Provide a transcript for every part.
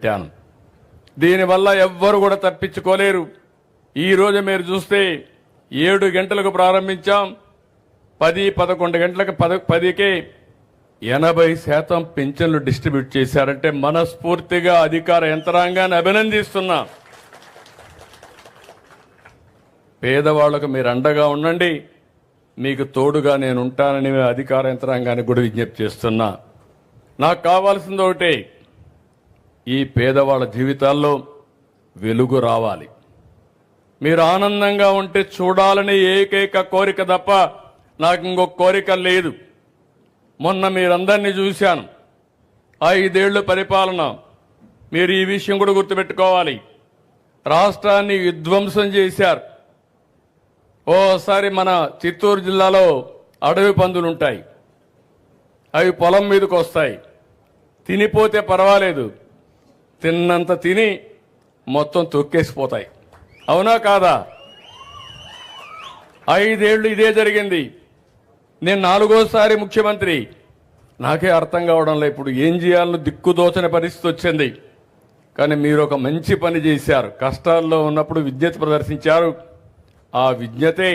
పెట్టాను. దీనివల్ల ఎవ్వరు కూడా తప్పించుకోలేరు. ఈ రోజు మీరు చూస్తే 7 గంటలకు ప్రారంభించాం, 10-11 గంటలకు 10కే 80% పింఛన్లు డిస్ట్రిబ్యూట్ చేశారంటే మనస్ఫూర్తిగా అధికార యంత్రాంగాన్ని అభినందిస్తున్నా. పేదవాళ్లకు మీరు అండగా ఉండండి, మీకు తోడుగా నేను ఉంటానని అధికార యంత్రాంగానికి కూడా విజ్ఞప్తి చేస్తున్నా. నాకు కావాల్సింది ఒకటే, ఈ పేదవాళ్ళ జీవితాల్లో వెలుగు రావాలి. మీరు ఆనందంగా ఉంటే చూడాలని ఏకైక కోరిక తప్ప నాకు ఇంకొక కోరిక లేదు. మొన్న మీరందరినీ చూశాను, 5 ఏళ్లు పరిపాలన. మీరు ఈ విషయం కూడా గుర్తుపెట్టుకోవాలి. రాష్ట్రాన్ని విధ్వంసం చేశారు. ఓసారి మన చిత్తూరు జిల్లాలో అడవి పందులుంటాయి, అవి పొలం మీదకి వస్తాయి. తినిపోతే పర్వాలేదు, తిన్నంత తిని మొత్తం తొక్కేసిపోతాయి. అవునా కాదా? 5 ఏళ్లు ఇదే జరిగింది. నేను 4వసారి ముఖ్యమంత్రి. నాకే అర్థం కావడంలో ఇప్పుడు ఏం చేయాలని దిక్కుదోచని పరిస్థితి వచ్చింది. కానీ మీరు ఒక మంచి పని చేశారు. కష్టాల్లో ఉన్నప్పుడు విజ్ఞత ప్రదర్శించారు. ఆ విజ్ఞతే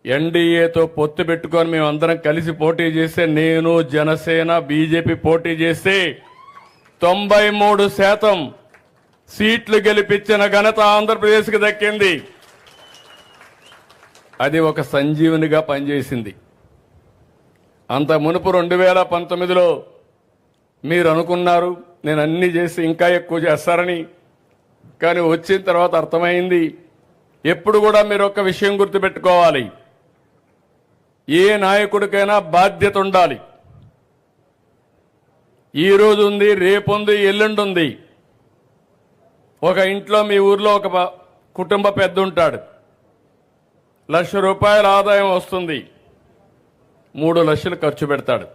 ఎన్డీఏతో పొత్తు పెట్టుకొని మేమందరం కలిసి పోటీ చేస్తే, నేను, జనసేన, బీజేపీ పోటీ చేస్తే 93% సీట్లు గెలిపించిన ఘనత ఆంధ్రప్రదేశ్కి దక్కింది. అది ఒక సంజీవునిగా పనిచేసింది. అంత మునుపు 2019లో మీరు అనుకున్నారు నేను అన్ని చేసి ఇంకా ఎక్కువ చేస్తారని. కానీ వచ్చిన తర్వాత అర్థమైంది, ఎప్పుడు కూడా మీరు ఒక విషయం గుర్తుపెట్టుకోవాలి, ఏ నాయకుడికైనా బాధ్యత ఉండాలి. ఈ రోజు ఉంది, రేపు ఉంది, ఎల్లుండి ఉంది. ఒక ఇంట్లో మీ ఊర్లో ఒక కుటుంబ పెద్ద ఉంటాడు, ₹1,00,000 ఆదాయం వస్తుంది, 3 లక్షలు ఖర్చు పెడతాడు.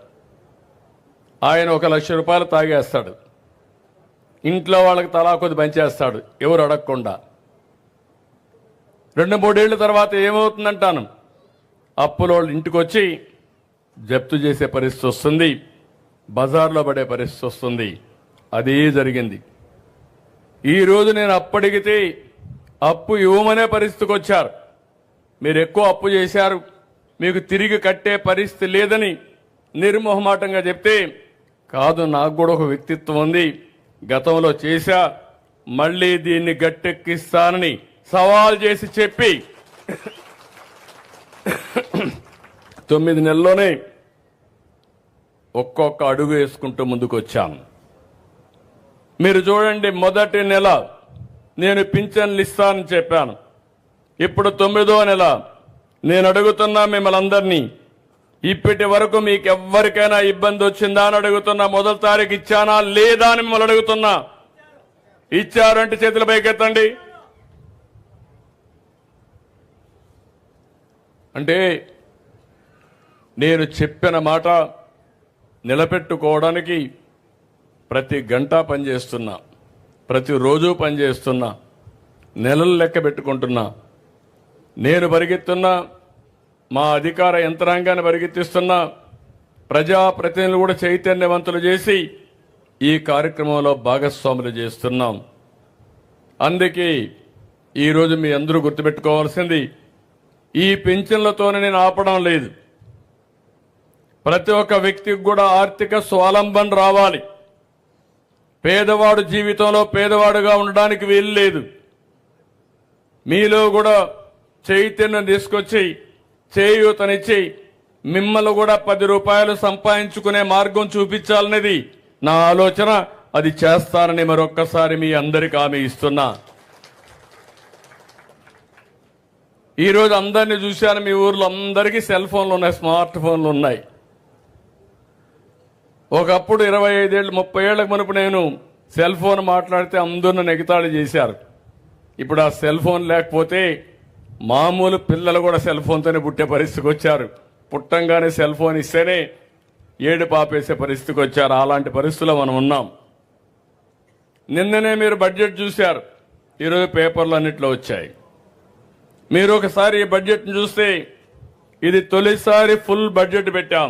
ఆయన ₹1,00,000 తాగేస్తాడు. ఇంట్లో వాళ్ళకి తలా కొద్ది పంచేస్తాడు, ఎవరు అడగకుండా. 2-3 ఏళ్ల తర్వాత ఏమవుతుందంటాను, అప్పుల వాళ్ళు ఇంటికి వచ్చి జప్తు చేసే పరిస్థితి వస్తుంది, బజార్లో పడే పరిస్థితి వస్తుంది. అదే జరిగింది. ఈరోజు నేను అప్పడిగితే అప్పు ఇవ్వమనే పరిస్థితికి వచ్చారు. మీరు ఎక్కువ అప్పు చేశారు, మీకు తిరిగి కట్టే పరిస్థితి లేదని నిర్మోహమాటంగా చెప్తే, కాదు నాకు కూడా ఒక వ్యక్తిత్వం ఉంది, గతంలో చేశా, మళ్లీ దీన్ని గట్టెక్కిస్తానని సవాల్ చేసి చెప్పి 9 నెలల్లోనే ఒక్కొక్క అడుగు వేసుకుంటూ ముందుకు వచ్చాను. మీరు చూడండి, మొదటి నెల నేను పింఛన్లు ఇస్తానని చెప్పాను. ఇప్పుడు 9వ నెల నేను అడుగుతున్నా మిమ్మల్ని అందరినీ, ఇప్పటి వరకు మీకు ఎవ్వరికైనా ఇబ్బంది వచ్చిందా అని అడుగుతున్నా. మొదటి తారీఖు ఇచ్చానా లేదా అని మిమ్మల్ని అడుగుతున్నా. ఇచ్చారంటే చేతుల పైకెత్తండి. అంటే నేను చెప్పిన మాట నిలబెట్టుకోవడానికి ప్రతి గంట పనిచేస్తున్నా, ప్రతిరోజు పనిచేస్తున్నా, నెలలు లెక్క పెట్టుకుంటున్నా. నేను పరిగెత్తున్నా, మా అధికార యంత్రాంగాన్ని పరిగెత్తిస్తున్నా, ప్రజాప్రతినిధులు కూడా చైతన్యవంతులు చేసి ఈ కార్యక్రమంలో భాగస్వాములు చేస్తున్నాం. అందుకే ఈరోజు మీ అందరూ గుర్తుపెట్టుకోవాల్సింది, ఈ పింఛన్లతోనే నేను ఆపడం లేదు. ప్రతి ఒక్క వ్యక్తికి కూడా ఆర్థిక స్వావలంబన రావాలి. పేదవాడు జీవితంలో పేదవాడుగా ఉండడానికి వీలు లేదు. మీలో కూడా చైతన్యం తీసుకొచ్చి చేయూతనిచ్చి మిమ్మల్ని కూడా ₹10 సంపాదించుకునే మార్గం చూపించాలనేది నా ఆలోచన. అది చేస్తానని మరొక్కసారి మీ అందరికీ హామీ ఇస్తున్నా. ఈరోజు అందరినీ చూశాను, మీ ఊర్లో అందరికీ సెల్ ఫోన్లు ఉన్నాయి, స్మార్ట్ ఫోన్లు ఉన్నాయి. ఒకప్పుడు 25 ఏళ్ళు 30 ఏళ్లకు మునుపు నేను సెల్ ఫోన్ మాట్లాడితే అందరూ నెగతాళి చేశారు. ఇప్పుడు ఆ సెల్ ఫోన్ లేకపోతే మామూలు పిల్లలు కూడా సెల్ ఫోన్తోనే పుట్టే పరిస్థితికి వచ్చారు. పుట్టంగానే సెల్ ఫోన్ ఇస్తేనే ఏడు పాపేసే పరిస్థితికి వచ్చారు. అలాంటి పరిస్థితుల్లో మనం ఉన్నాం. నిన్ననే మీరు బడ్జెట్ చూశారు, ఈరోజు పేపర్లు అన్నిట్లో వచ్చాయి. మీరు ఒకసారి ఈ బడ్జెట్ను చూస్తే ఇది తొలిసారి ఫుల్ బడ్జెట్ పెట్టాం.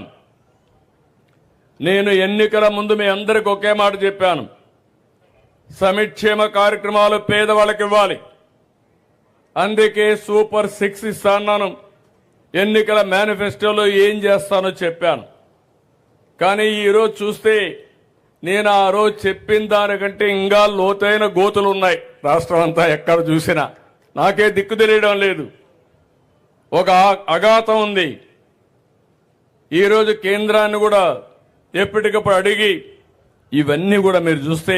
నేను ఎన్నికల ముందు మీ అందరికి ఒకే మాట చెప్పాను, సంక్షేమ కార్యక్రమాలు పేదవాళ్ళకి ఇవ్వాలి. అందుకే సూపర్ 6 ఇస్తాను. ఎన్నికల మేనిఫెస్టోలో ఏం చేస్తానో చెప్పాను. కానీ ఈరోజు చూస్తే నేను ఆ రోజు చెప్పిన దానికంటే ఇంకా లోతైన గోతులు ఉన్నాయి. రాష్ట్రం అంతా ఎక్కడ చూసినా నాకే దిక్కు తెలియడం లేదు. ఒక అఘాతం ఉంది. ఈరోజు కేంద్రాన్ని కూడా ఎప్పటికప్పుడు అడిగి ఇవన్నీ కూడా మీరు చూస్తే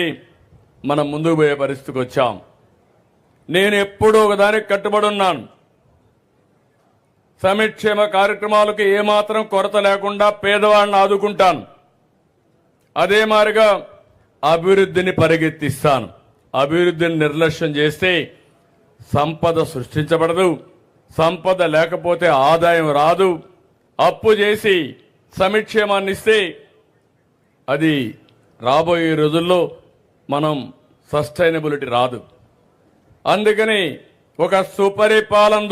మనం ముందుకు పోయే పరిస్థితికి వచ్చాం. నేను ఎప్పుడూ ఒకదానికి కట్టుబడి ఉన్నాను. సంక్షేమ కార్యక్రమాలకు ఏమాత్రం కొరత లేకుండా పేదవాళ్ళని ఆదుకుంటాను. అదే మాదిరిగా అభివృద్ధిని పరిగెత్తిస్తాను. అభివృద్ధిని నిర్లక్ష్యం చేస్తే సంపద సృష్టించబడదు. సంపద లేకపోతే ఆదాయం రాదు. అప్పు చేసి సంక్షేమాన్ని ఇస్తే అది రాబోయే రోజుల్లో మనం సస్టైనబిలిటీ రాదు. అందుకని ఒక సుపరిపాలన ద్వారా